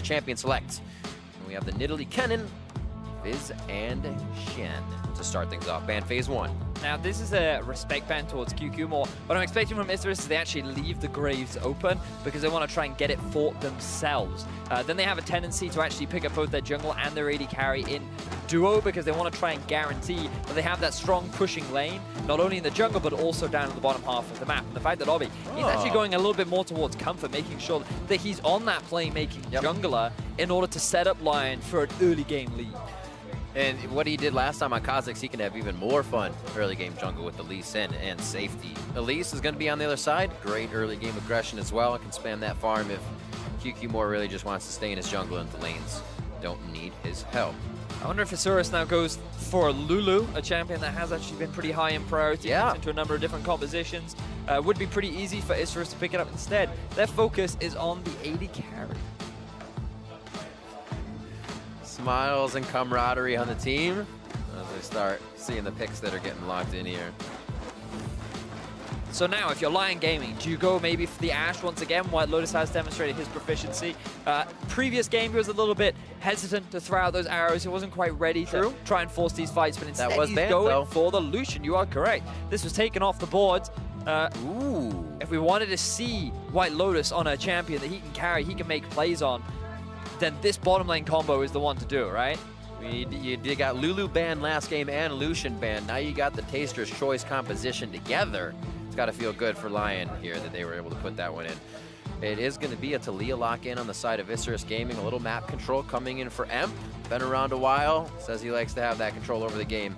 champion select. And we have the Nidalee Kennen, Viz, and Shen to start things off. Ban phase 1. Now, this is a respect ban towards QQ more. What I'm expecting from Isurus is they actually leave the graves open because they want to try and get it for themselves. Then they have a tendency to actually pick up both their jungle and their AD carry in duo because they want to try and guarantee that they have that strong pushing lane, not only in the jungle, but also down at the bottom half of the map. And the fact that Obby, he's actually going a little bit more towards comfort, making sure that he's on that playmaking jungler in order to set up Lyon for an early game lead. And what he did last time on Kha'Zix, he can have even more fun early game jungle with Elise and safety. Elise is going to be on the other side. Great early game aggression as well. Can spam that farm if QQ more really just wants to stay in his jungle and the lanes don't need his help. I wonder if Isurus now goes for Lulu, a champion that has actually been pretty high in priority into a number of different compositions. Would be pretty easy for Isurus to pick it up instead. Their focus is on the AD carry. Smiles and camaraderie on the team as they start seeing the picks that are getting locked in here. So now, if you're Lyon Gaming, do you go maybe for the Ashe once again? White Lotus has demonstrated his proficiency. Previous game, he was a little bit hesitant to throw out those arrows. He wasn't quite ready to try and force these fights, but instead he's going for the Lucian. You are correct. This was taken off the boards. If we wanted to see White Lotus on a champion that he can carry, he can make plays on, then this bottom lane combo is the one to do, right? You got Lulu banned last game and Lucian banned. Now you got the Taster's Choice composition together. It's got to feel good for Lyon here that they were able to put that one in. It is going to be a Taliyah lock-in on the side of Isurus Gaming. A little map control coming in for Emp. Been around a while. Says he likes to have that control over the game.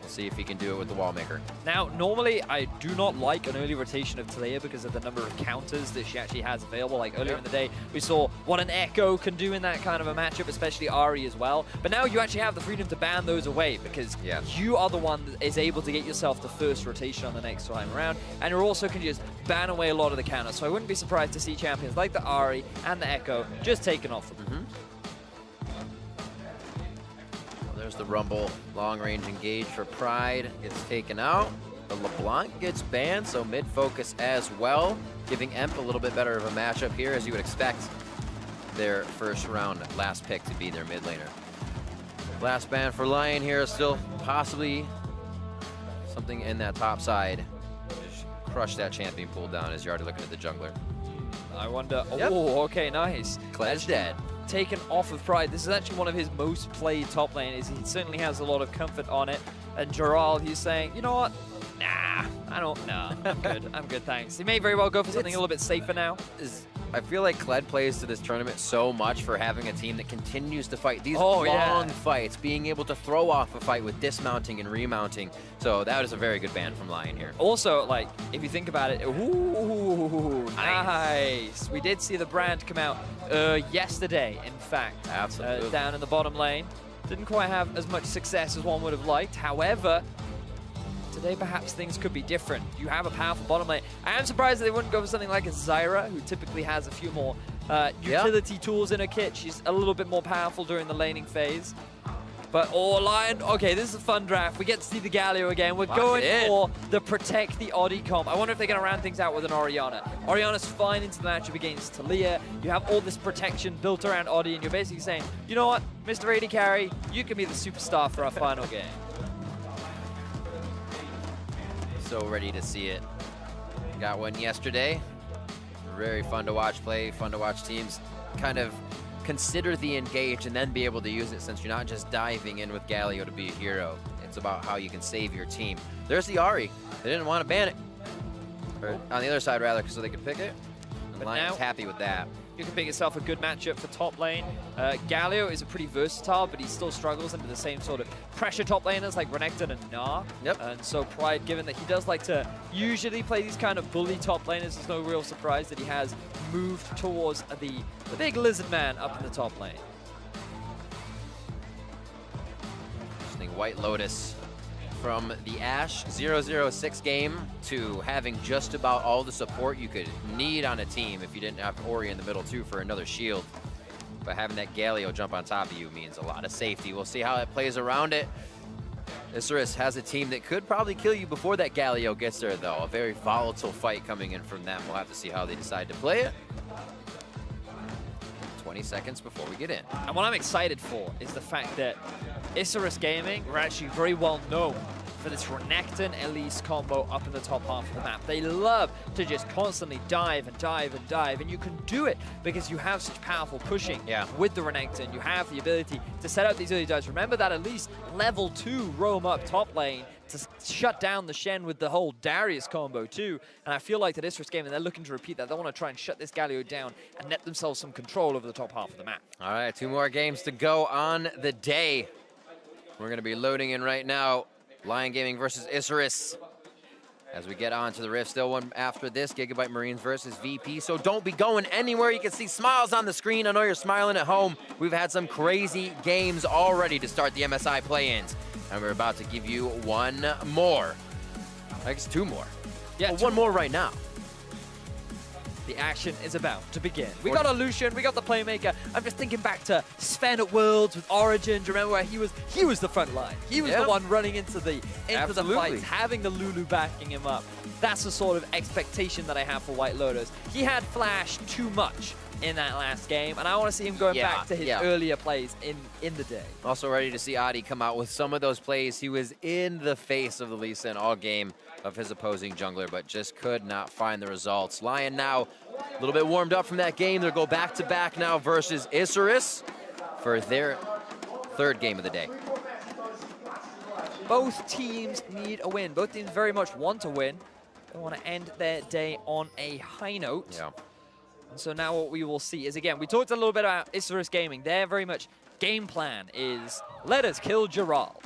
We'll see if he can do it with the Wallmaker. Now, normally, I do not like an early rotation of Taliyah because of the number of counters that she actually has available. Like earlier in the day, we saw what an Echo can do in that kind of a matchup, especially Ahri as well. But now you actually have the freedom to ban those away because you are the one that is able to get yourself the first rotation on the next time around. And you also can just ban away a lot of the counters. So I wouldn't be surprised to see champions like the Ahri and the Echo just taken off them. There's the Rumble long-range engage for Pride. Gets taken out. The LeBlanc gets banned, so mid-focus as well. Giving Emp a little bit better of a matchup here, as you would expect their first round last pick to be their mid laner. Last ban for Lyon here is still possibly something in that top side. Just crush that champion pool down as you're already looking at the jungler. I wonder, oh, okay, nice. Kled's dead. Taken off of Pride. This is actually one of his most played top laners. He certainly has a lot of comfort on it. And Gerald, he's saying, you know what? Nah, I don't know. I'm good. I'm good, thanks. He may very well go for something a little bit safer now. I feel like Kled plays to this tournament so much for having a team that continues to fight these long fights, being able to throw off a fight with dismounting and remounting. So that is a very good ban from Lyon here. Also, like, if you think about it, ooh, nice. We did see the brand come out yesterday, in fact. Absolutely. Down in the bottom lane. Didn't quite have as much success as one would have liked. However, today perhaps things could be different. You have a powerful bottom lane. I am surprised that they wouldn't go for something like a Zyra, who typically has a few more utility tools in her kit. She's a little bit more powerful during the laning phase. But, Lyon, okay, this is a fun draft. We get to see the Galio again. We're going for the Protect the Oddie comp. I wonder if they're going to round things out with an Orianna. Orianna's fine into the matchup against Taliyah. You have all this protection built around Oddie, and you're basically saying, you know what, Mr. AD Carry, you can be the superstar for our final game. So ready to see it. Got one yesterday. Very fun to watch play, fun to watch teams kind of consider the engage and then be able to use it, since you're not just diving in with Galio to be a hero. It's about how you can save your team. There's the Ahri. They didn't want to ban it. Or on the other side, rather, so they could pick it. And Lyon's happy with that. You can pick yourself a good matchup for top lane. Galio is a pretty versatile, but he still struggles into the same sort of pressure top laners like Renekton and Gnar. And so Pride, given that he does like to usually play these kind of bully top laners, it's no real surprise that he has moved towards the big lizard man up in the top lane. Interesting. White Lotus from the Ashe 006 game to having just about all the support you could need on a team if you didn't have Ori in the middle too for another shield. But having that Galio jump on top of you means a lot of safety. We'll see how it plays around it. Isurus has a team that could probably kill you before that Galio gets there, though. A very volatile fight coming in from them. We'll have to see how they decide to play it. 20 seconds before we get in. And what I'm excited for is the fact that Isurus Gaming were actually very well known for this Renekton Elise combo up in the top half of the map. They love to just constantly dive and dive and dive, and you can do it because you have such powerful pushing with the Renekton. You have the ability to set out these early dives. Remember that Elise level 2 roam up top lane to shut down the Shen with the whole Darius combo too. And I feel like that Isurus Gaming, they're looking to repeat that. They want to try and shut this Galio down and net themselves some control over the top half of the map. All right, 2 more games to go on the day. We're going to be loading in right now. Lyon Gaming versus Isurus. As we get on to the Rift, still one after this, Gigabyte Marines versus VP. So don't be going anywhere. You can see smiles on the screen. I know you're smiling at home. We've had some crazy games already to start the MSI play-ins. And we're about to give you one more. I guess 2 more. Yeah, well, 1 more right now. The action is about to begin. We got a Lucian, we got the Playmaker. I'm just thinking back to Sven at Worlds with Origin. Do you remember where he was the front line? He was the one running into the fights, having the Lulu backing him up. That's the sort of expectation that I have for White Lotus. He had flash too much in that last game, and I want to see him going back to his earlier plays in the day. Also ready to see Adi come out with some of those plays. He was in the face of the Lee Sin all game of his opposing jungler, but just could not find the results. Lyon now a little bit warmed up from that game. They'll go back-to-back now versus Isurus for their 3rd game of the day. Both teams need a win. Both teams very much want to win. They want to end their day on a high note. Yeah. And so now what we will see is, again, we talked a little bit about Isurus Gaming. Their very much game plan is, let us kill Jaral.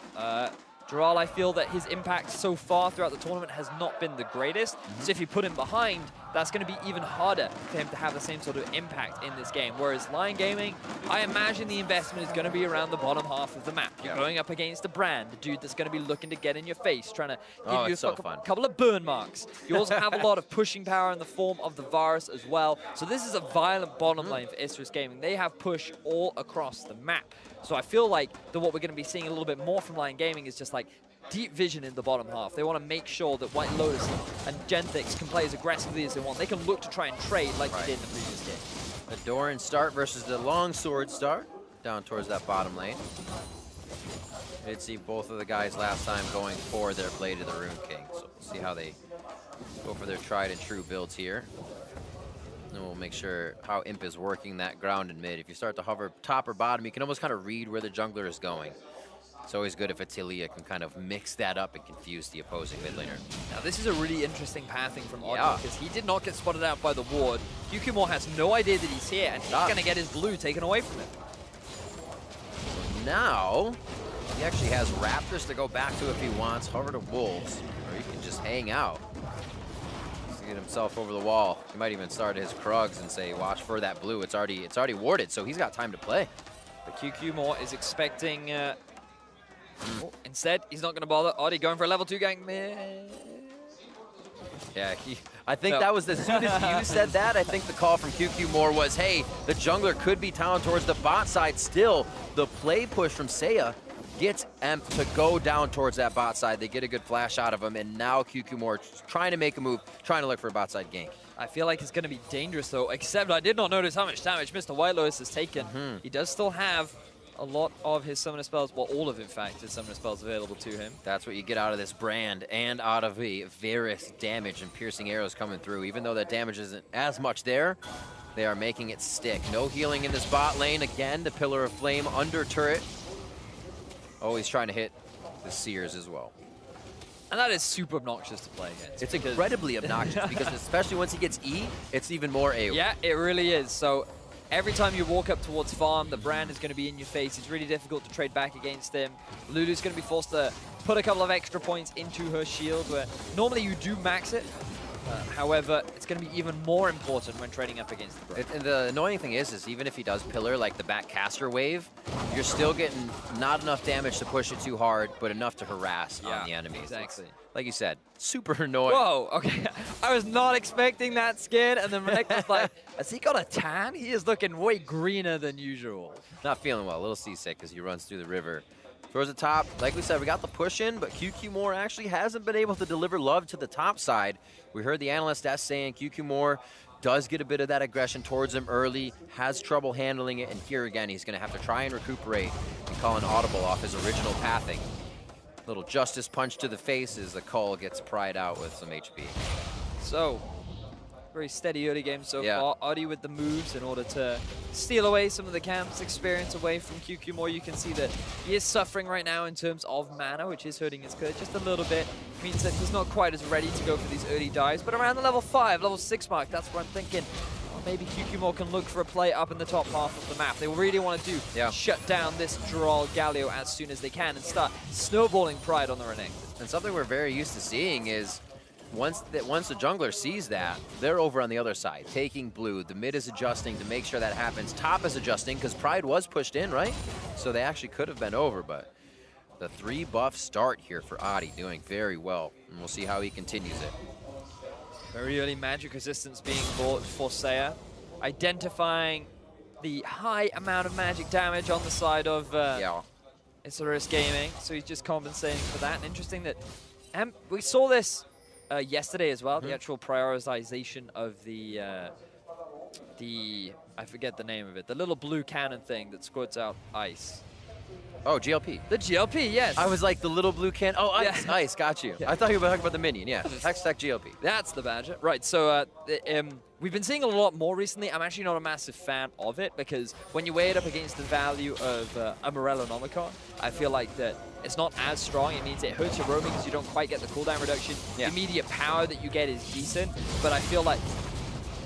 Jaral, I feel that his impact so far throughout the tournament has not been the greatest. So if you put him behind, that's going to be even harder for him to have the same sort of impact in this game. Whereas Lyon Gaming, I imagine the investment is going to be around the bottom half of the map. You're going up against the Brand, the dude that's going to be looking to get in your face, trying to give you a couple of burn marks. You also have a lot of pushing power in the form of the Varus as well. So this is a violent bottom lane for Isurus Gaming. They have push all across the map. So I feel like that what we're going to be seeing a little bit more from Lyon Gaming is just like deep vision in the bottom half. They want to make sure that White Lotus and Genthix can play as aggressively as they want. They can look to try and trade like they did in the previous game. The Doran start versus the Longsword start down towards that bottom lane. We did see both of the guys last time going for their Blade of the Rune King. So we'll see how they go for their tried and true builds here. And we'll make sure how Imp is working that ground and mid. If you start to hover top or bottom, you can almost kind of read where the jungler is going. It's always good if Atilia can kind of mix that up and confuse the opposing mid laner. Now this is a really interesting pathing from Oddly, because he did not get spotted out by the ward. Kyukimore has no idea that he's here, and he's going to get his blue taken away from him. So now, he actually has Raptors to go back to if he wants, hover to Wolves, or he can just hang out. To get himself over the wall. He might even start his Krugs and say, watch for that blue. It's already warded, so he's got time to play. But Kyukimore is expecting... instead, he's not going to bother. Oddly going for a level 2 gank. Yeah, I think that was as soon as you said that, I think the call from Kyukimore was, hey, the jungler could be down towards the bot side still. The play push from Seiya gets Emp to go down towards that bot side. They get a good flash out of him, and now Kyukimore trying to make a move, trying to look for a bot side gank. I feel like it's going to be dangerous, though, except I did not notice how much damage Mr. White Lotus has taken. He does still have a lot of his summoner spells, well, all of, in fact, his summoner spells available to him. That's what you get out of this Brand and out of the Varus damage and piercing arrows coming through. Even though that damage isn't as much there, they are making it stick. No healing in this bot lane. Again, the Pillar of Flame under turret. Always trying to hit the Seers as well. And that is super obnoxious to play against. It's incredibly obnoxious because especially once he gets E, it's even more AoE. Yeah, it really is. So every time you walk up towards farm, the Brand is going to be in your face. It's really difficult to trade back against him. Lulu's going to be forced to put a couple of extra points into her shield, where normally you do max it. However, it's going to be even more important when trading up against the Brand. And the annoying thing is even if he does pillar like the back caster wave, you're still getting not enough damage to push it too hard, but enough to harass on the enemies. Exactly. It's, like you said, super annoying. Whoa, okay. I was not expecting that skin, and then Renek was like, has he got a tan? He is looking way greener than usual. Not feeling well, a little seasick as he runs through the river. Towards the top, like we said, we got the push in, but Kyukimore actually hasn't been able to deliver love to the top side. We heard the analyst saying Kyukimore does get a bit of that aggression towards him early, has trouble handling it, and here again, he's going to have to try and recuperate and call an audible off his original pathing. Little justice punch to the face as the call gets pried out with some HP. So, very steady early game so Yeah. far. Adi with the moves in order to steal away some of the camp's experience away from QQ more. You can see that he is suffering right now in terms of mana, which is hurting his clear just a little bit. Means that he's not quite as ready to go for these early dives, but around the level 5, level 6 mark, that's where I'm thinking maybe QQ can look for a play up in the top half of the map. They really want to shut down this Droll Galio as soon as they can and start snowballing Pride on the Renekton. And something we're very used to seeing is once the jungler sees that, they're over on the other side, taking blue. The mid is adjusting to make sure that happens. Top is adjusting because Pride was pushed in, right? So they actually could have been over, but the 3 buff start here for Adi, doing very well. And we'll see how he continues it. Very early magic resistance being bought for Seiya, identifying the high amount of magic damage on the side of Isurus Gaming, so he's just compensating for that. And interesting that we saw this yesterday as well, the actual prioritization of the I forget the name of it, the little blue cannon thing that squirts out ice. Oh, GLP. The GLP, yes. I was like, the little blue can. Oh, ice, Yeah. ice, got you. Yeah. I thought you were talking about the minion, yeah. Hextech GLP. That's the badger. Right, so we've been seeing a lot more recently. I'm actually not a massive fan of it because when you weigh it up against the value of a Morellonomicon, I feel like that it's not as strong. It means it hurts your roaming because you don't quite get the cooldown reduction. Yeah. The immediate power that you get is decent, but I feel like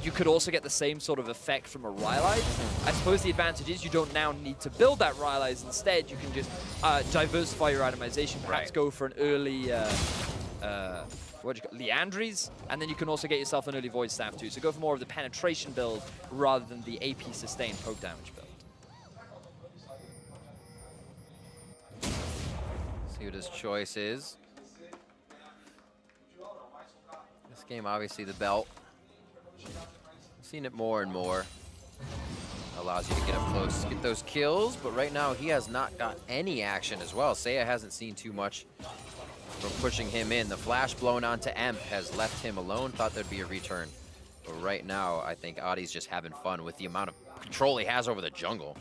you could also get the same sort of effect from a Rylai's. I suppose the advantage is you don't now need to build that Rylai's. Instead, you can just diversify your itemization, perhaps go for an early Leandries, and then you can also get yourself an early Void Staff too. So go for more of the penetration build rather than the AP sustained poke damage build. See what his choice is. This game, obviously, the belt. I've seen it more and more. Allows you to get up close, get those kills, but right now he has not got any action as well. Seiya hasn't seen too much from pushing him in. The flash blown onto Emp has left him alone. Thought there'd be a return. But right now, I think Adi's just having fun with the amount of control he has over the jungle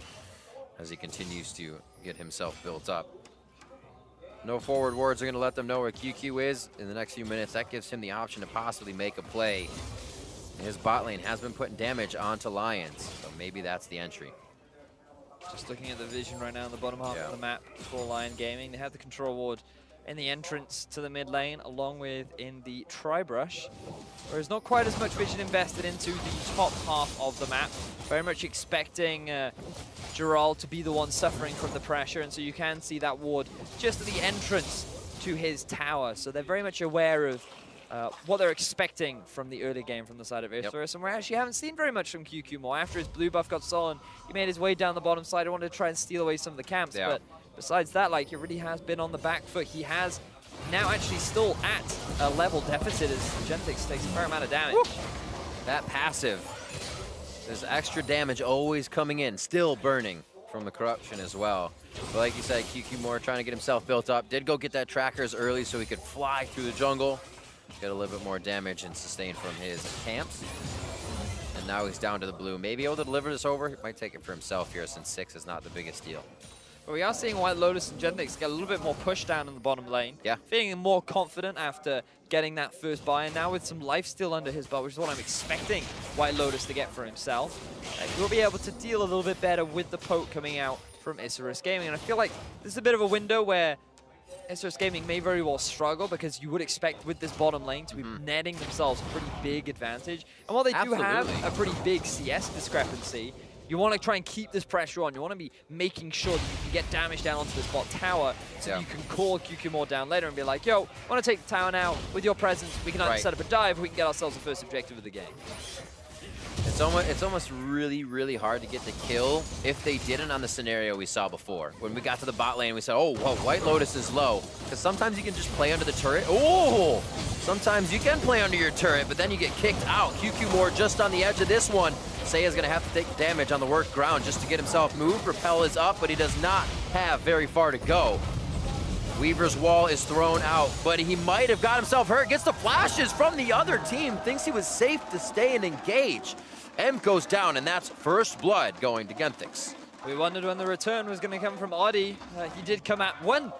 as he continues to get himself built up. No forward wards are going to let them know where QQ is in the next few minutes. That gives him the option to possibly make a play. His bot lane has been putting damage onto Lions, so maybe that's the entry. Just looking at the vision right now in the bottom half of the map for Lion Gaming. They have the control ward in the entrance to the mid lane, along with in the tri-brush. Whereas not quite as much vision invested into the top half of the map. Very much expecting Gerald to be the one suffering from the pressure, and so you can see that ward just at the entrance to his tower. So they're very much aware of what they're expecting from the early game from the side of Isurus, and we actually haven't seen very much from QQ more. After his blue buff got stolen, he made his way down the bottom side. He wanted to try and steal away some of the camps, but besides that, like, he really has been on the back foot. He has now actually still at a level deficit as Genetics takes a fair amount of damage. Woo! That passive, there's extra damage always coming in, still burning from the corruption as well. But like you said, QQ more trying to get himself built up. Did go get that trackers early so he could fly through the jungle. Get a little bit more damage and sustain from his camps. And now he's down to the blue. Maybe able to deliver this over. He might take it for himself here since 6 is not the biggest deal. But we are seeing White Lotus and Genetics get a little bit more push down in the bottom lane. Yeah. Feeling more confident after getting that first buy, and now with some lifesteal under his belt, which is what I'm expecting White Lotus to get for himself. He'll be able to deal a little bit better with the poke coming out from Isurus Gaming. And I feel like this is a bit of a window where Isurus Gaming may very well struggle, because you would expect with this bottom lane to be netting themselves a pretty big advantage. And while they do have a pretty big CS discrepancy, you want to try and keep this pressure on. You want to be making sure that you can get damage down onto this bot tower so that you can call QQ more down later and be like, yo, I want to take the tower now. With your presence, we can either set up a dive, or we can get ourselves the first objective of the game. It's almost really, really hard to get the kill if they didn't on the scenario we saw before. When we got to the bot lane, we said, oh, whoa, White Lotus is low. Because sometimes you can just play under the turret. Oh! Sometimes you can play under your turret, but then you get kicked out. QQ more just on the edge of this one. Seiya's going to have to take damage on the work ground just to get himself moved. Repel is up, but he does not have very far to go. Weaver's wall is thrown out, but he might have got himself hurt. Gets the flashes from the other team. Thinks he was safe to stay and engage. M goes down, and that's first blood going to Genthix. We wondered when the return was going to come from Oddie. He did come out when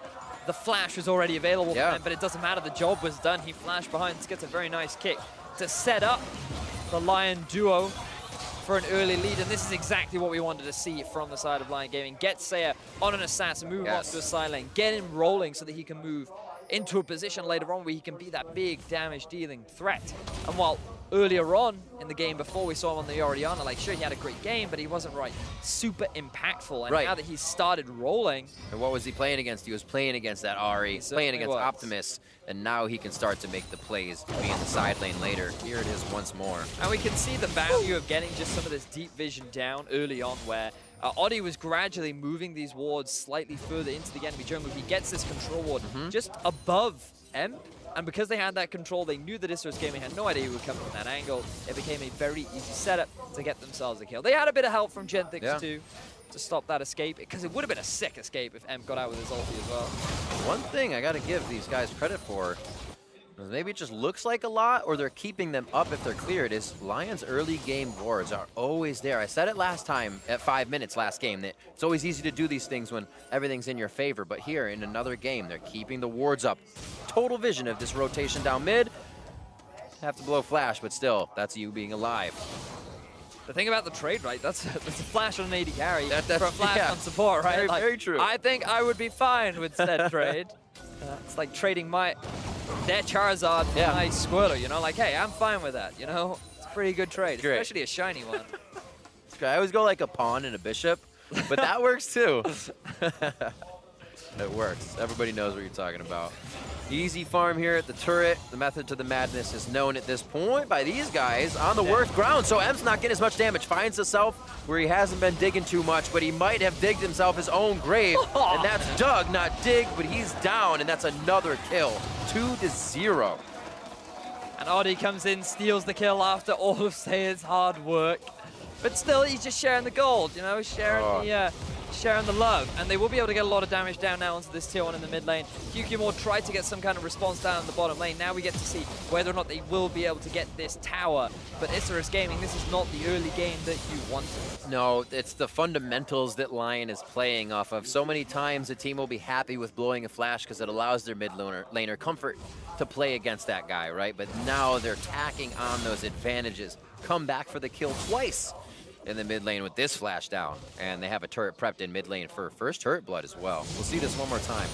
the flash was already available for him, but it doesn't matter. The job was done. He flashed behind, gets a very nice kick to set up the Lyon duo for an early lead, and this is exactly what we wanted to see from the side of Lyon Gaming. Get Saya on an assassin, move him on to a side lane, get him rolling so that he can move into a position later on where he can be that big damage-dealing threat. And while earlier on in the game before we saw him on the Oriana, like, sure, he had a great game, but he wasn't super impactful. And now that he's started rolling... And what was he playing against? He was playing against that Ahri, playing against Optimus, and now he can start to make the plays, be in the side lane later. Here it is once more. And we can see the value of getting just some of this deep vision down early on, where Oddie was gradually moving these wards slightly further into the enemy jungle. He gets this control ward just above M. And because they had that control, they knew that Isurus Gaming had no idea he would come from that angle. It became a very easy setup to get themselves a kill. They had a bit of help from Genthix too to stop that escape, because it would have been a sick escape if M got out with his ulti as well. One thing I got to give these guys credit for, maybe it just looks like a lot, or they're keeping them up if they're cleared, is Lion's early game wards are always there. I said it last time at 5 minutes last game that it's always easy to do these things when everything's in your favor, but here in another game, they're keeping the wards up. Total vision of this rotation down mid. Have to blow flash, but still, that's you being alive. The thing about the trade, right, that's a flash on an AD carry for a flash on support, right? Very true. I think I would be fine with said trade. It's like trading their Charizard for my Squirtle, you know? Like, hey, I'm fine with that, you know? It's a pretty good trade, especially a shiny one. I always go like a pawn and a bishop, but that works too. It works. Everybody knows what you're talking about. Easy farm here at the turret. The method to the madness is known at this point by these guys on the worst ground. So M's not getting as much damage. Finds himself where he hasn't been digging too much, but he might have digged himself his own grave. And that's dug, not dig, but he's down, and that's another kill. 2-0. And Oddie comes in, steals the kill after all of Saya's hard work. But still, he's just sharing the gold, you know, sharing the love, and they will be able to get a lot of damage down now onto this tier 1 in the mid lane. QQ tried to get some kind of response down in the bottom lane. Now we get to see whether or not they will be able to get this tower. But Isurus Gaming, this is not the early game that you wanted. No, it's the fundamentals that Lyon is playing off of. So many times a team will be happy with blowing a flash because it allows their mid laner comfort to play against that guy, right? But now they're tacking on those advantages. Come back for the kill twice in the mid lane with this flash down, and they have a turret prepped in mid lane for first turret blood as well. We'll see this one more time.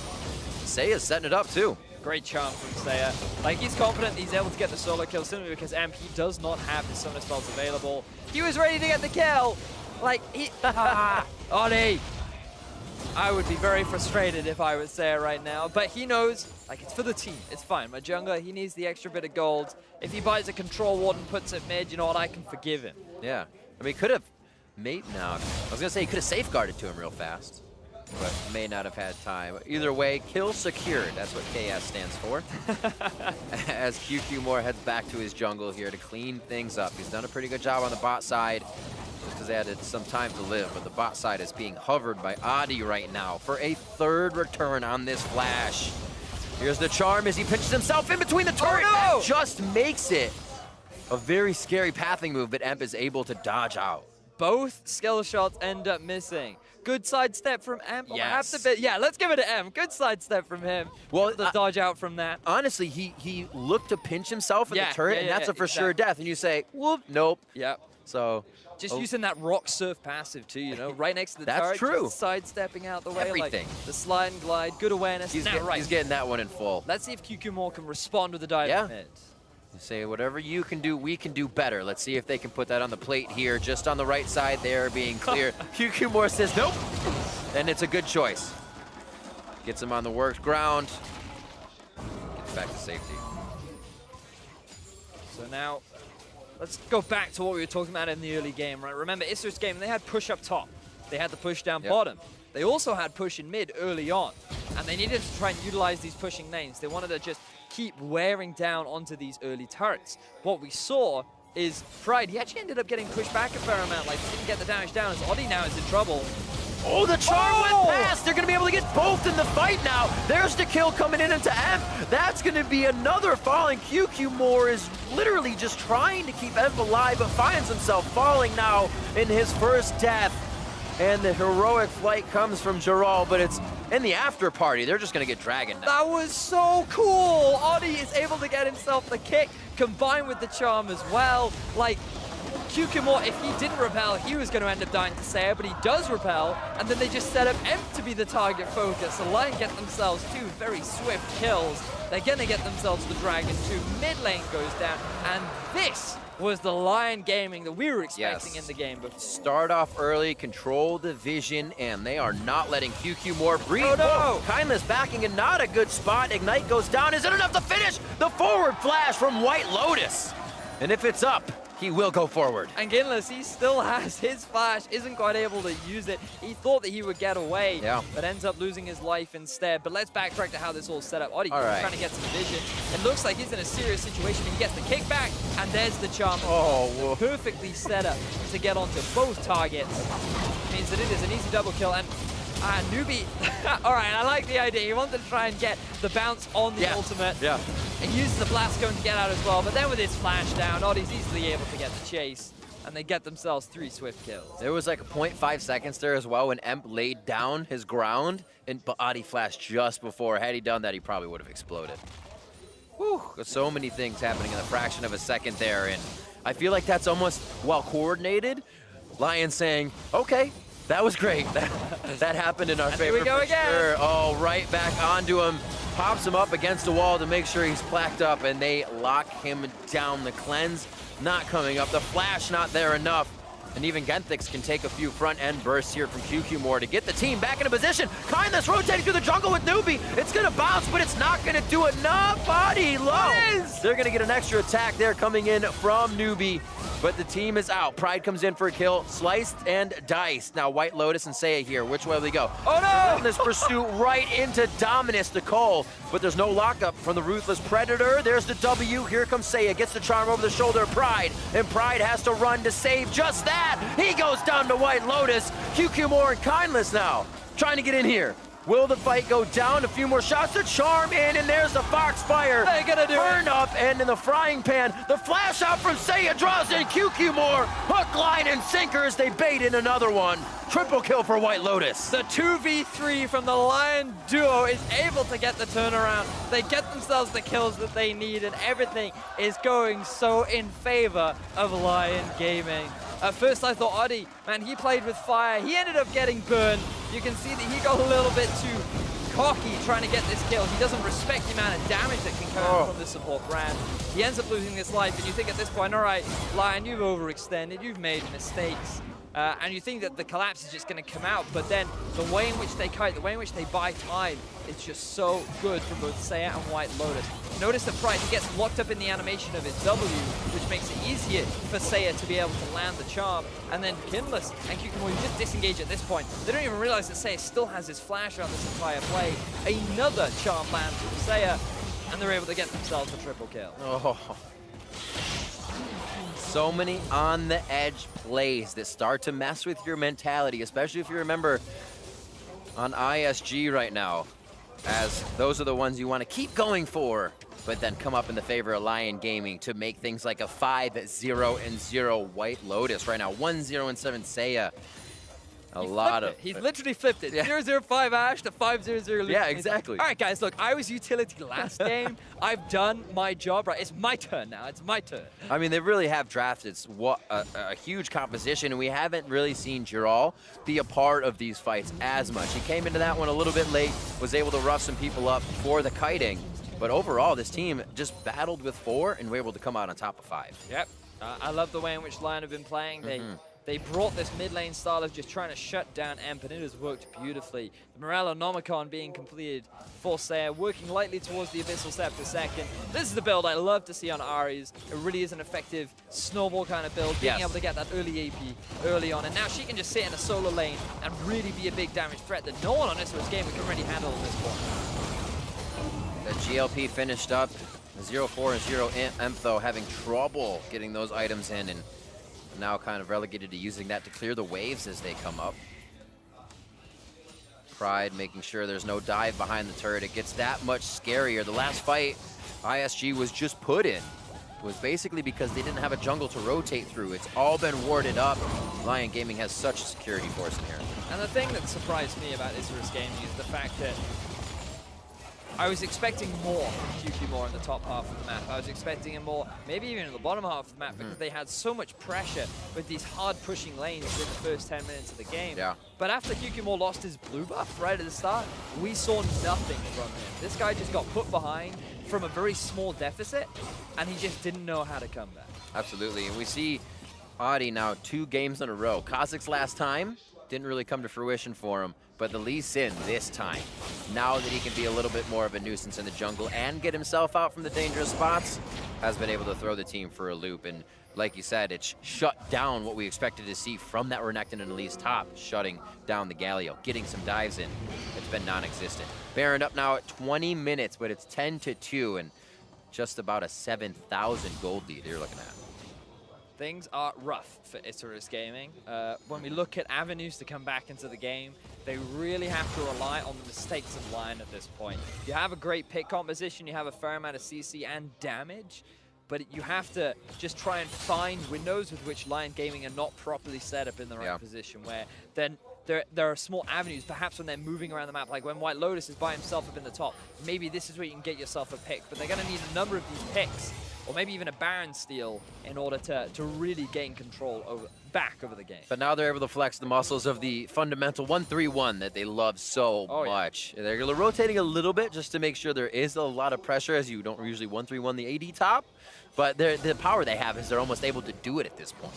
Saya's setting it up too. Great charm from Saya. Like, he's confident he's able to get the solo kill simply because he does not have his summoner spells available. He was ready to get the kill. Like, Oddie. I would be very frustrated if I was Saya right now, but he knows, like, it's for the team. It's fine. My jungler, he needs the extra bit of gold. If he buys a control ward and puts it mid, you know what, I can forgive him. Yeah. I mean, he could have I was going to say he could have safeguarded to him real fast, but may not have had time. Either way, kill secured. That's what KS stands for. As QQ heads back to his jungle here to clean things up. He's done a pretty good job on the bot side just because they had some time to live, but the bot side is being hovered by Oddie right now for a third return on this flash. Here's the charm as he pinches himself in between the turret. That just makes it a very scary pathing move, but Emp is able to dodge out. Both skill shots end up missing. Good sidestep from Emp. Yes. Yeah, let's give it to Emp. Good sidestep from him. Well, the dodge out from that. Honestly, he looked to pinch himself in the turret, and that's a for sure death. And you say, whoop, nope. Yep. So just using that rock surf passive too, you know, right next to the turret. That's true. Just sidestepping out the way. Everything. Like the slide and glide, good awareness. He's getting that one in full. Let's see if QQ can respond with the dive mid. You say whatever you can do, we can do better. Let's see if they can put that on the plate here, just on the right side there, being clear. QQ says nope, and it's a good choice. Gets him on the work ground. Gets back to safety. So now, let's go back to what we were talking about in the early game, right? Remember, Isurus game, they had push up top. They had the push down bottom. They also had push in mid early on, and they needed to try and utilize these pushing lanes. They wanted to just keep wearing down onto these early turrets. What we saw is Pride, he actually ended up getting pushed back a fair amount, like didn't get the damage down, as Oddie now is in trouble. Oh, the charm went past. They're going to be able to get both in the fight now. There's the kill coming in into Emp. That's going to be another falling. QQ Moore is literally just trying to keep Emp alive, but finds himself falling now in his first death. And the heroic flight comes from Giral, but it's in the after party. They're just going to get dragged now. That was so cool. Oddie is able to get himself the kick, combined with the charm as well. Like, QQ Moore, if he didn't repel, he was going to end up dying to Saya, but he does repel, and then they just set up Emp to be the target focus. So Lyon get themselves 2 very swift kills. They're going to get themselves the Dragon 2. Mid lane goes down, and this was the Lyon gaming that we were expecting in the game before. Start off early, control the vision, and they are not letting QQ Moore breathe. Oh, no! Kindness backing in not a good spot. Ignite goes down. Is it enough to finish? The forward flash from White Lotus. And if it's up, he will go forward. And Ginless, he still has his flash, isn't quite able to use it. He thought that he would get away, but ends up losing his life instead. But let's backtrack to how this all set up. Oddie trying to get some vision. It looks like he's in a serious situation. He gets the kickback, and there's the charm. Oh, perfectly set up to get onto both targets. Means that it is an easy double kill. And Newbie, all right, I like the idea. He wanted to try and get the bounce on the ultimate. And uses the blast cone to get out as well, but then with his flash down, Oddie's easily able to get the chase, and they get themselves 3 swift kills. There was like a 0.5 seconds there as well when Emp laid down his ground, and Oddie flashed just before. Had he done that, he probably would have exploded. Whew, so many things happening in a fraction of a second there, and I feel like that's almost well coordinated. Lyon saying, okay, that was great. That happened in our favor. Here we go again. Sure. Oh, right back onto him. Pops him up against the wall to make sure he's placked up, and they lock him down. The cleanse not coming up. The flash not there enough. And even Genthix can take a few front-end bursts here from QQ Moore to get the team back into position. Kindness rotating through the jungle with Newbie. It's going to bounce, but it's not going to do enough. Body low. They're going to get an extra attack there coming in from Newbie, but the team is out. Pride comes in for a kill, sliced and diced. Now White Lotus and Saya here. Which way will they go? Oh no! This pursuit right into Dominus Nicole, but there's no lockup from the Ruthless Predator. There's the W. Here comes Saya. Gets the charm over the shoulder of Pride, and Pride has to run to save just that. He goes down to White Lotus. QQ Moore and Kindness now trying to get in here. Will the fight go down? A few more shots. The charm in, and there's the Foxfire. They're gonna do Burn up, and in the frying pan, the flash out from Saya draws in QQ Moore. Hook, line, and sinker as they bait in another one. Triple kill for White Lotus. The 2v3 from the Lyon duo is able to get the turnaround. They get themselves the kills that they need, and everything is going so in favor of Lyon Gaming. At first I thought Oddie, man, he played with fire. He ended up getting burned. You can see that he got a little bit too cocky trying to get this kill. He doesn't respect the amount of damage that can come from the support brand. He ends up losing this life, and you think at this point, all right, Lyon, you've overextended, you've made mistakes. And you think that the collapse is just going to come out, but then the way in which they kite, the way in which they buy time, is just so good for both Saya and White Lotus. Notice that Pride, he gets locked up in the animation of his W, which makes it easier for Saya to be able to land the charm. And then Kinless and QQ just disengage at this point. They don't even realize that Saya still has his flash around this entire play. Another charm lands from Saya, and they're able to get themselves a triple kill. Oh. So many on-the-edge plays that start to mess with your mentality, especially if you remember on ISG right now, as those are the ones you want to keep going for, but then come up in the favor of Lyon Gaming to make things like a 5-0-0 White Lotus right now. 1-0-7 Saya. He's literally flipped it. 0-0-5 Ash to 5-0-0 Luke. Yeah, exactly. All right, guys, look, I was utility last game. I've done my job, right? It's my turn now. It's my turn. I mean, they really have drafted a huge composition, and we haven't really seen Giral be a part of these fights as much. He came into that one a little bit late, was able to rough some people up for the kiting, but overall, this team just battled with 4 and were able to come out on top of 5. Yep. I love the way in which Lyon have been playing. They brought this mid lane style of just trying to shut down Emp, and it has worked beautifully. The Morello-Nomicon being completed for Saya, working lightly towards the Abyssal Scepter second. This is the build I love to see on Ares. It really is an effective snowball kind of build, being able to get that early AP early on. And now she can just sit in a solo lane and really be a big damage threat that no one on this game can really handle at this point. The GLP finished up. The 0-4 and 0 Emp, though, having trouble getting those items in, and now kind of relegated to using that to clear the waves as they come up. Pride making sure there's no dive behind the turret. It gets that much scarier. The last fight ISG was just put in was basically because they didn't have a jungle to rotate through. It's all been warded up. Lyon Gaming has such a security force in here. And the thing that surprised me about Isurus Gaming is the fact that I was expecting more from QQ in the top half of the map. I was expecting him more, maybe even in the bottom half of the map, because they had so much pressure with these hard pushing lanes in the first 10 minutes of the game. Yeah. But after QQ lost his blue buff right at the start, we saw nothing from him. This guy just got put behind from a very small deficit, and he just didn't know how to come back. Absolutely, and we see Audi now 2 games in a row. Kha'Zix last time didn't really come to fruition for him, but the Lee Sin this time, now that he can be a little bit more of a nuisance in the jungle and get himself out from the dangerous spots, has been able to throw the team for a loop. And like you said, it's shut down what we expected to see from that Renekton and Lee's top, shutting down the Galio, getting some dives in. It's been non-existent. Baron up now at 20 minutes, but it's 10-2 and just about a 7,000 gold lead you're looking at. Things are rough for Isurus Gaming. When we look at avenues to come back into the game, they really have to rely on the mistakes of Lyon at this point. You have a great pick composition, you have a fair amount of CC and damage, but you have to just try and find windows with which Lyon Gaming are not properly set up in the right position, where then there are small avenues, perhaps when they're moving around the map, like when White Lotus is by himself up in the top. Maybe this is where you can get yourself a pick, but they're going to need a number of these picks, or maybe even a Baron steal, in order to really gain control back over the game. But now they're able to flex the muscles of the fundamental 1-3-1 that they love so much. Yeah. They're rotating a little bit just to make sure there is a lot of pressure, as you don't usually 1-3-1 the AD top. But the power they have is they're almost able to do it at this point.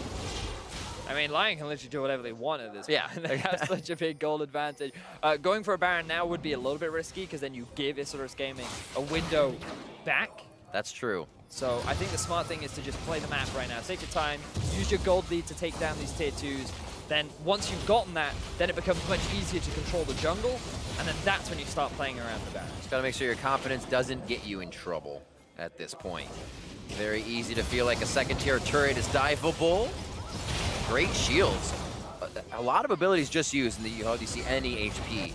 I mean, Lyon can literally do whatever they want at this point. Yeah. They have such a big goal advantage. Going for a Baron now would be a little bit risky, because then you give Isurus Gaming a window back. That's true. So I think the smart thing is to just play the map right now. Take your time, use your gold lead to take down these tier 2s. Then once you've gotten that, then it becomes much easier to control the jungle, and then that's when you start playing around the Baron. Just gotta make sure your confidence doesn't get you in trouble at this point. Very easy to feel like a second tier turret is diveable. Great shields. A lot of abilities just used, and you hardly see any HP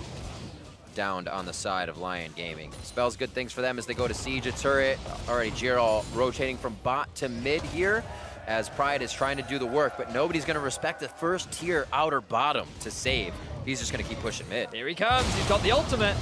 downed on the side of Lyon Gaming. Spells good things for them as they go to siege a turret. Already Gerald rotating from bot to mid here, as Pride is trying to do the work, but nobody's going to respect the first tier outer bottom to save. He's just going to keep pushing mid. Here he comes. He's got the ultimate.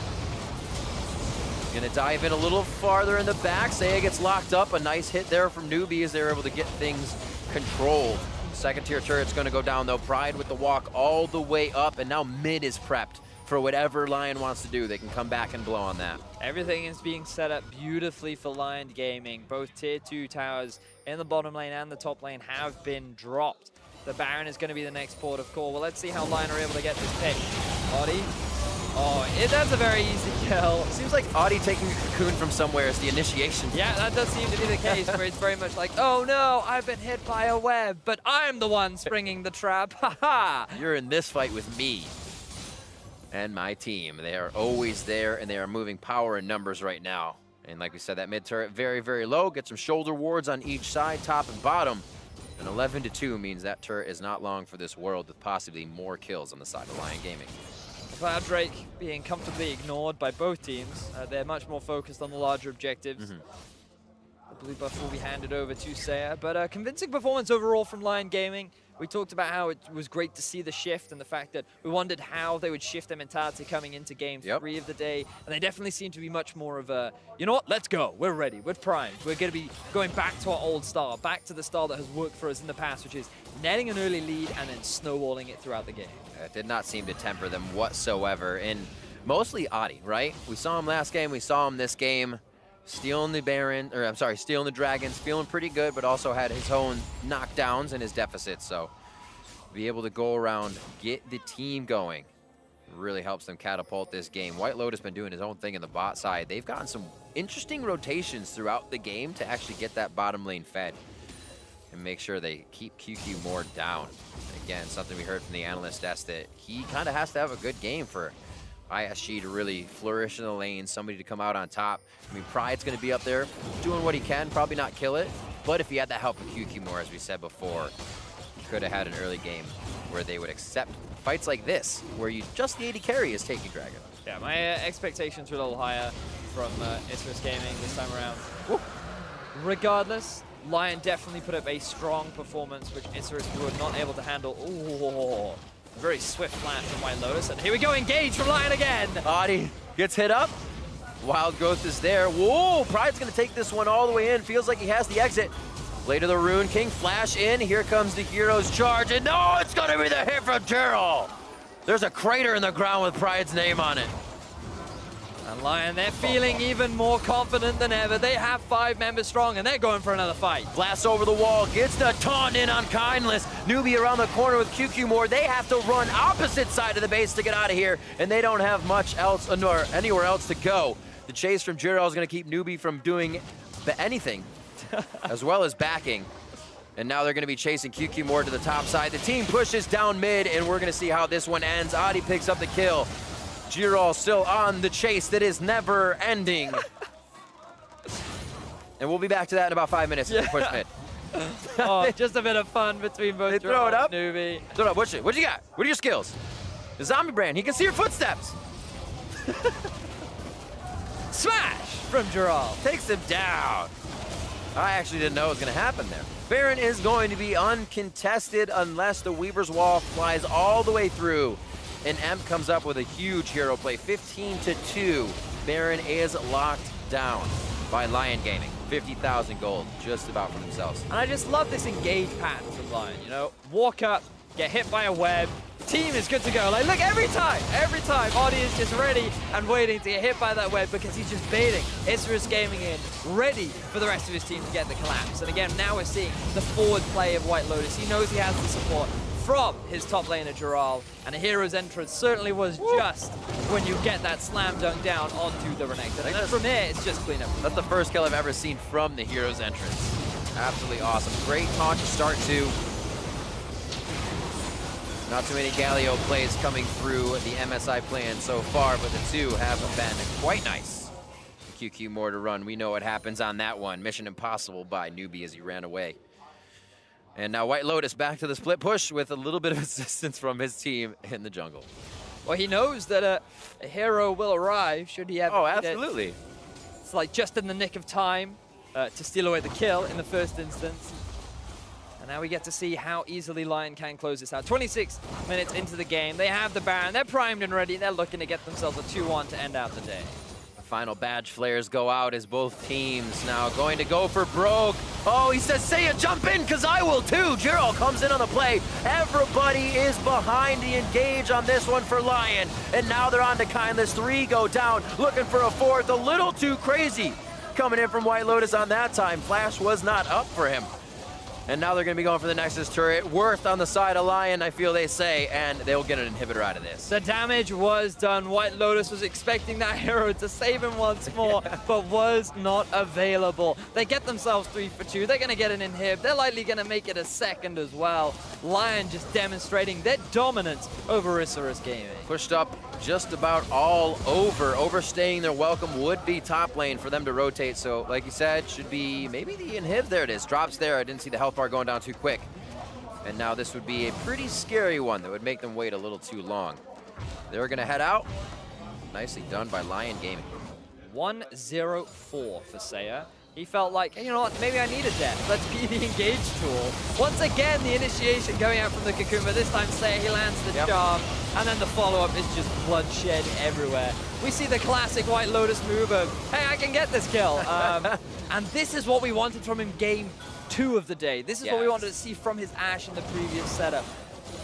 Going to dive in a little farther in the back. Seiya gets locked up. A nice hit there from Newbie as they're able to get things controlled. Second tier turret's going to go down though. Pride with the walk all the way up, and now mid is prepped for whatever Lyon wants to do. They can come back and blow on that. Everything is being set up beautifully for Lyon Gaming. Both tier 2 towers in the bottom lane and the top lane have been dropped. The Baron is going to be the next port of call. Well, let's see how Lyon are able to get this pick. Audi. Oh, that's a very easy kill. Seems like Audi taking a cocoon from somewhere is the initiation. Yeah, that does seem to be the case, where it's very much like, oh no, I've been hit by a web, but I'm the one springing the trap. Ha ha! You're in this fight with me and my team. They are always there, and they are moving power and numbers right now. And like we said, that mid turret very, very low. Get some shoulder wards on each side, top and bottom. And 11-2 means that turret is not long for this world, with possibly more kills on the side of Lyon Gaming. Cloud Drake being comfortably ignored by both teams. They're much more focused on the larger objectives. The blue buff will be handed over to Seiya, but a convincing performance overall from Lyon Gaming. We talked about how it was great to see the shift, and the fact that we wondered how they would shift their mentality coming into game 3 of the day. And they definitely seem to be much more of a, you know what, let's go. We're ready. We're primed. We're going to be going back to our old style, back to the style that has worked for us in the past, which is netting an early lead and then snowballing it throughout the game. It did not seem to temper them whatsoever. And mostly Audi, right? We saw him last game. We saw him this game. Stealing the Baron, or I'm sorry, stealing the Dragons, feeling pretty good, but also had his own knockdowns and his deficits. So be able to go around, get the team going, really helps them catapult this game. White Lotus been doing his own thing in the bot side. They've gotten some interesting rotations throughout the game to actually get that bottom lane fed and make sure they keep QQ more down. Again, something we heard from the analyst desk, that he kind of has to have a good game for ISG to really flourish in the lane, somebody to come out on top. I mean, Pride's going to be up there doing what he can, probably not kill it, but if he had that help of QQ more, as we said before, he could have had an early game where they would accept fights like this, where just the AD carry is taking Dragon. Yeah, my expectations were a little higher from Isurus Gaming this time around. Woo. Regardless, Lyon definitely put up a strong performance, which Isurus were not able to handle. Ooh, very swift flash from White Lotus, and here we go, engage from Lyon again! Adi gets hit up. Wild Growth is there. Whoa, Pride's gonna take this one all the way in. Feels like he has the exit. Play to the Rune King, flash in. Here comes the Hero's charge, and no, it's gonna be the hit from Gerald. There's a crater in the ground with Pride's name on it. And Lyon, they're feeling even more confident than ever. They have 5 members strong, and they're going for another fight. Blasts over the wall, gets the taunt in on Kindless. Newbie around the corner with QQ more. They have to run opposite side of the base to get out of here, and they don't have much else, nor anywhere else to go. The chase from Jiro is going to keep Newbie from doing anything, as well as backing. And now they're going to be chasing QQ more to the top side. The team pushes down mid, and we're going to see how this one ends. Adi picks up the kill. Jiro still on the chase that is never ending. And we'll be back to that in about 5 minutes. Yeah. Push mid. Oh, just a bit of fun between both. They throw it up. Newbie. Throw it up. What you got? What are your skills? The zombie brand. He can see your footsteps. Smash from Gerald. Takes him down. I actually didn't know it was going to happen there. Baron is going to be uncontested unless the Weaver's Wall flies all the way through. And Emp comes up with a huge hero play, 15-2. Baron is locked down by Lyon Gaming. 50,000 gold, just about for themselves. And I just love this engage pattern from Lyon, you know? Walk up, get hit by a web, team is good to go. Like, look, every time, Adi is just ready and waiting to get hit by that web because he's just baiting. Isurus Gaming in, ready for the rest of his team to get the collapse. And again, now we're seeing the forward play of White Lotus. He knows he has the support from his top laner, Gerald, and a hero's entrance certainly was just when you get that slam dunk down onto the Renekton. And then from here, it's just cleanup. That's the first kill I've ever seen from the hero's entrance. Absolutely awesome. Great taunt to start to. Not too many Galio plays coming through the MSI plan so far, but the two have been quite nice. QQ more to run. We know what happens on that one. Mission Impossible by Newbie as he ran away. And now White Lotus back to the split push with a little bit of assistance from his team in the jungle. Well, he knows that a hero will arrive should he have. Oh, absolutely. It's like just in the nick of time to steal away the kill in the first instance. And now we get to see how easily Lyon can close this out. 26 minutes into the game. They have the Baron. They're primed and ready. They're looking to get themselves a 2-1 to end out the day. Final badge flares go out as both teams now going to go for Brogue. Oh, he says, Seiya, jump in, because I will too. Jiro comes in on the play. Everybody is behind the engage on this one for Lyon. And now they're on to Kindless. 3 go down, looking for a 4th. A little too crazy coming in from White Lotus on that time. Flash was not up for him. And now they're going to be going for the Nexus turret. Worth on the side of Lyon, I feel they say, and they'll get an inhibitor out of this. The damage was done. White Lotus was expecting that hero to save him once more, but was not available. They get themselves 3 for 2. They're going to get an inhib. They're likely going to make it a second as well. Lyon just demonstrating their dominance over Isurus Gaming. Pushed up just about all over. Overstaying their welcome would be top lane for them to rotate. So, like you said, should be maybe the inhib. There it is. Drops there. I didn't see the health bar going down too quick. And now this would be a pretty scary one that would make them wait a little too long. They're going to head out. Nicely done by Lyon Gaming. 1-0-4 for Seiya. He felt like, you know what, maybe I need a death. Let's be the engage tool. Once again, the initiation going out from the Cocoon, but this time Seiya, he lands the charm, and then the follow-up is just bloodshed everywhere. We see the classic White Lotus move of, hey, I can get this kill. And this is what we wanted from him game 2 of the day. This is what we wanted to see from his Ashe in the previous setup.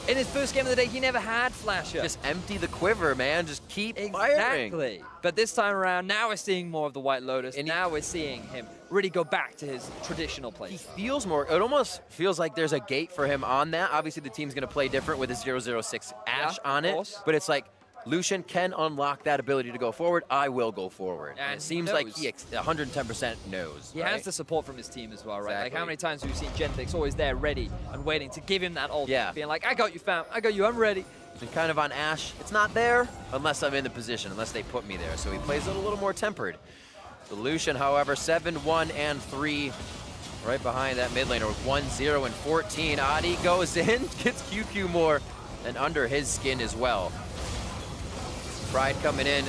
In his first game of the day, he never had Flasher. Just empty the quiver, man. Just keep firing. Exactly. But this time around, now we're seeing more of the White Lotus, and now we're seeing him really go back to his traditional play. He feels more, it almost feels like there's a gate for him on that. Obviously, the team's going to play different with his 006 Ashe on it, but it's like, Lucian can unlock that ability to go forward. I will go forward. And it seems like he 110% knows. He has the support from his team as well, right? Exactly. Like how many times have we seen Genetix always there ready and waiting to give him that ult, being like, I got you, fam. I got you. I'm ready. And kind of on Ashe, it's not there unless I'm in the position, unless they put me there. So he plays it a little more tempered. The Lucian, however, 7-1-3. Right behind that mid laner with 1-0 and 14. Adi goes in, gets QQ more. and under his skin as well. Pride coming in,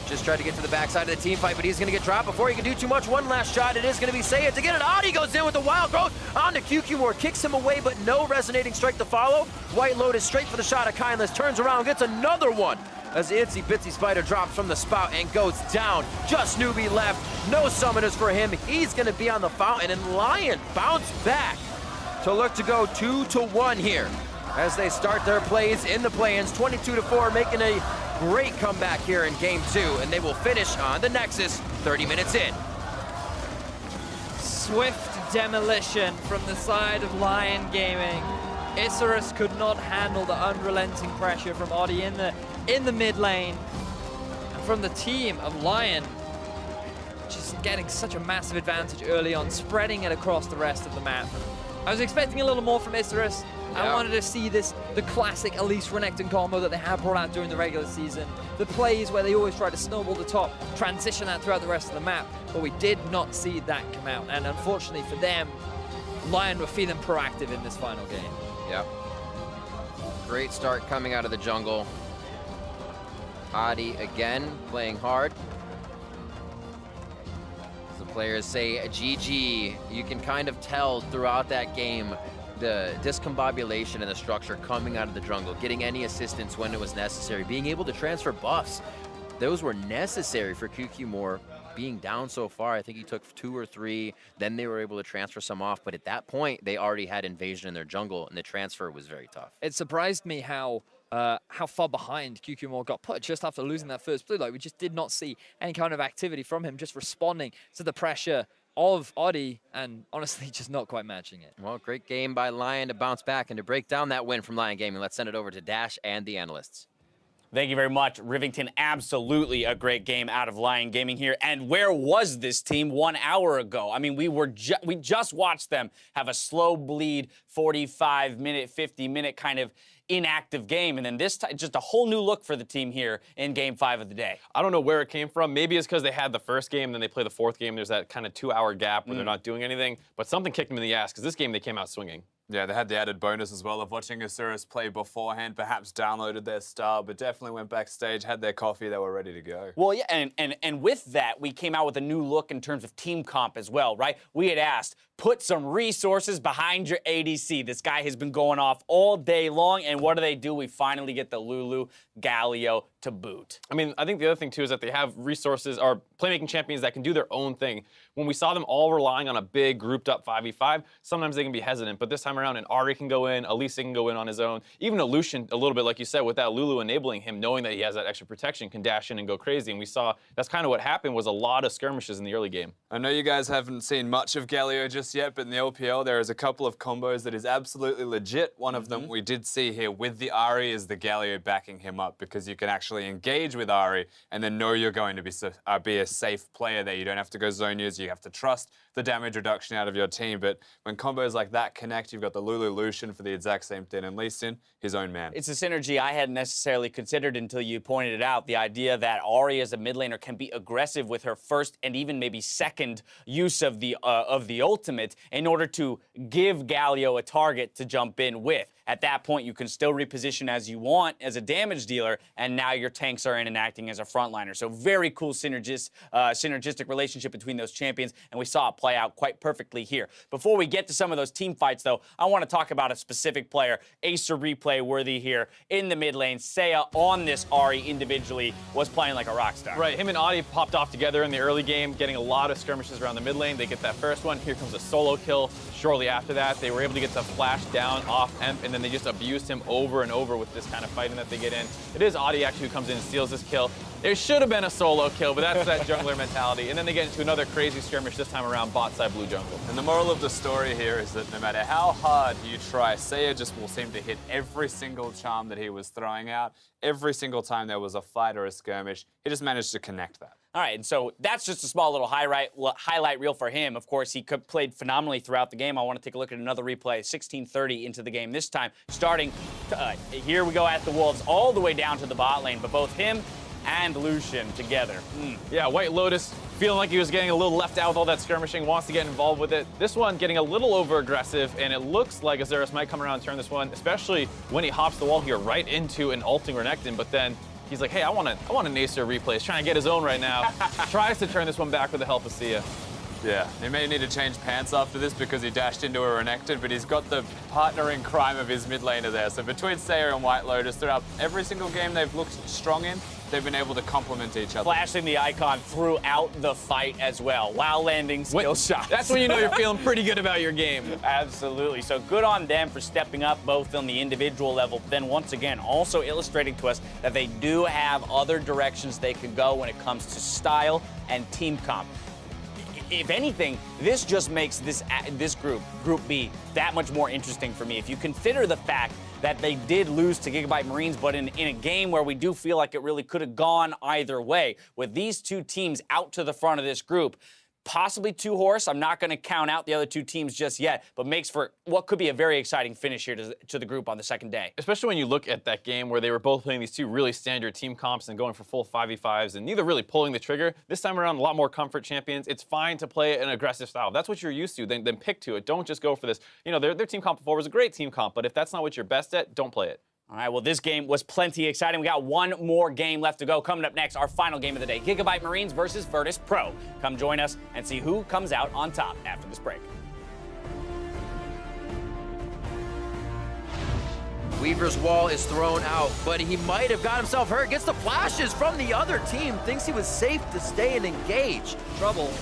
just tried to get to the backside of the team fight, but he's gonna get dropped before he can do too much. One last shot, it is gonna be Seiya to get it out. He goes in with the wild growth onto QQ, kicks him away, but no resonating strike to follow. White Lotus straight for the shot of Kindness, turns around, gets another one as the Itsy Bitsy Spider drops from the spout and goes down. Just Newbie left, no summoners for him. He's gonna be on the fountain, and Lyon bounce back to look to go 2-1 here as they start their plays in the play-ins, 22-4, making a great comeback here in game 2, and they will finish on the Nexus 30 minutes in. Swift demolition from the side of Lyon Gaming. Isurus could not handle the unrelenting pressure from Audi in the mid lane. And from the team of Lyon, just getting such a massive advantage early on, spreading it across the rest of the map. I was expecting a little more from Isurus. I wanted to see the classic Elise Renekton combo that they have brought out during the regular season. The plays where they always try to snowball the top, transition that throughout the rest of the map, but we did not see that come out. And unfortunately for them, Lyon were feeling proactive in this final game. Yep. Great start coming out of the jungle. Adi again playing hard. As the players say GG, you can kind of tell throughout that game the discombobulation and the structure coming out of the jungle, getting any assistance when it was necessary, being able to transfer buffs. Those were necessary for QQ being down so far. I think he took 2 or 3, then they were able to transfer some off, but at that point, they already had invasion in their jungle, and the transfer was very tough. It surprised me how far behind QQ got put just after losing that first blue. Like, we just did not see any kind of activity from him, just responding to the pressure of Audi, and honestly just not quite matching it. Well, great game by Lyon to bounce back and to break down that win from Lyon Gaming. Let's send it over to Dash and the analysts. Thank you very much, Rivington. Absolutely a great game out of Lyon Gaming here. And where was this team 1 hour ago? I mean, we just watched them have a slow bleed 45-minute, 50-minute kind of inactive game, and then this time just a whole new look for the team here in game 5 of the day. I don't know where it came from. Maybe it's because they had the first game, then they play the 4th game. There's that kind of 2-hour gap where they're not doing anything, but something kicked them in the ass because this game they came out swinging. Yeah, they had the added bonus as well of watching Isurus play beforehand, perhaps downloaded their style, but definitely went backstage, had their coffee, they were ready to go. Well, yeah, and with that, we came out with a new look in terms of team comp as well, right? We had asked, put some resources behind your ADC. This guy has been going off all day long, and what do? We finally get the Lulu Galio to boot. I mean, I think the other thing, too, is that they have resources, or playmaking champions that can do their own thing. When we saw them all relying on a big, grouped-up 5v5, sometimes they can be hesitant, but this time around, an Ari can go in, Elise can go in on his own, even a Lucian, a little bit, like you said, with that Lulu enabling him, knowing that he has that extra protection, can dash in and go crazy, and we saw that's kind of what happened, was a lot of skirmishes in the early game. I know you guys haven't seen much of Galio just yet, but in the LPL, there is a couple of combos that is absolutely legit. One of them we did see here with the Ari is the Galio backing him up, because you can actually engage with Ari and then know you're going to be a safe player there. You don't have to go zone use, you have to trust the damage reduction out of your team, but when combos like that connect, you've got the Lulu Lucian for the exact same thing, and Lee Sin, his own man. It's a synergy I hadn't necessarily considered until you pointed it out, the idea that Ari as a mid laner can be aggressive with her first and even maybe second use of the ultimate in order to give Galio a target to jump in with. At that point, you can still reposition as you want as a damage dealer, and now your tanks are in and acting as a frontliner. So very cool synergistic relationship between those champions, and we saw it play out quite perfectly here. Before we get to some of those team fights, though, I want to talk about a specific player, Acer replay worthy here in the mid lane. Seiya on this Ari individually was playing like a rock star. Right, him and Adi popped off together in the early game, getting a lot of skirmishes around the mid lane. They get that first one. Here comes a solo kill. Shortly after that, they were able to get the flash down off Emp, and then they just abused him over and over with this kind of fighting that they get in. It is Adi actually who comes in and steals this kill. It should have been a solo kill, but that's that jungler mentality. And then they get into another crazy skirmish, this time around bot side blue jungle. And the moral of the story here is that no matter how hard you try, Seiya just will seem to hit every single charm that he was throwing out. Every single time there was a fight or a skirmish, he just managed to connect that. All right, and so that's just a small little highlight reel for him. Of course, he played phenomenally throughout the game. I want to take a look at another replay, 16:30 into the game this time. Starting, here we go at the Wolves, all the way down to the bot lane. But both him and Lucian together. Yeah, White Lotus feeling like he was getting a little left out with all that skirmishing, wants to get involved with it. This one getting a little over-aggressive, and it looks like Isurus might come around and turn this one, especially when he hops the wall here right into an ulting Renekton, but then he's like, hey, I want a Nacer replay. He's trying to get his own right now. Tries to turn this one back with the help of Sia. Yeah, he may need to change pants after this because he dashed into a Renekton, but he's got the partner in crime of his mid laner there. So between Saya and White Lotus, throughout every single game they've looked strong in, they've been able to complement each other. Flashing the icon throughout the fight as well, while landing skill shots. That's when you know you're feeling pretty good about your game. Absolutely. So good on them for stepping up both on the individual level, but then once again also illustrating to us that they do have other directions they could go when it comes to style and team comp. If anything, this just makes this group, Group B, that much more interesting for me. If you consider the fact that they did lose to Gigabyte Marines, but in a game where we do feel like it really could have gone either way, with these two teams out to the front of this group, possibly two horse. I'm not going to count out the other two teams just yet, but makes for what could be a very exciting finish here to the group on the second day. Especially when you look at that game where they were both playing these two really standard team comps and going for full 5v5s and neither really pulling the trigger. This time around, a lot more comfort champions. It's fine to play an aggressive style. If that's what you're used to, then pick to it. Don't just go for this. You know, their team comp before was a great team comp, but if that's not what you're best at, don't play it. All right, well, this game was plenty exciting. We got one more game left to go. Coming up next, our final game of the day, Gigabyte Marines versus Virtus Pro. Come join us and see who comes out on top after this break. Weaver's wall is thrown out, but he might have got himself hurt. Gets the flashes from the other team. Thinks he was safe to stay and engage. Trouble.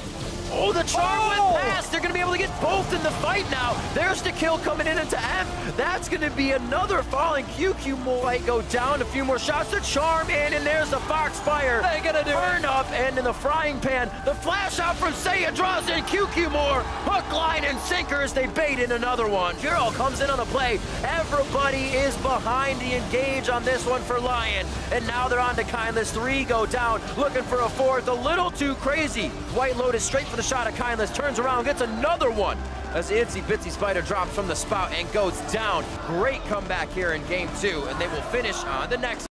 Oh, the charm went past. They're going to be able to get both in the fight now. There's the kill coming in into M. That's going to be another falling. QQ might go down. A few more shots. The charm in, and there's the Foxfire. They're going to do Burn up, and in the frying pan, the flash out from Seiya draws in QQ more. Hook, line, and sinker as they bait in another one. Hero comes in on the play. Everybody is behind the engage on this one for Lyon. And now they're on to Kindless. 3 go down, looking for a 4th. A little too crazy. White Lotus straight for the shot of Kindless, turns around, gets another one as the Itsy Bitsy Spider drops from the spout and goes down. Great comeback here in game 2, and they will finish on the next.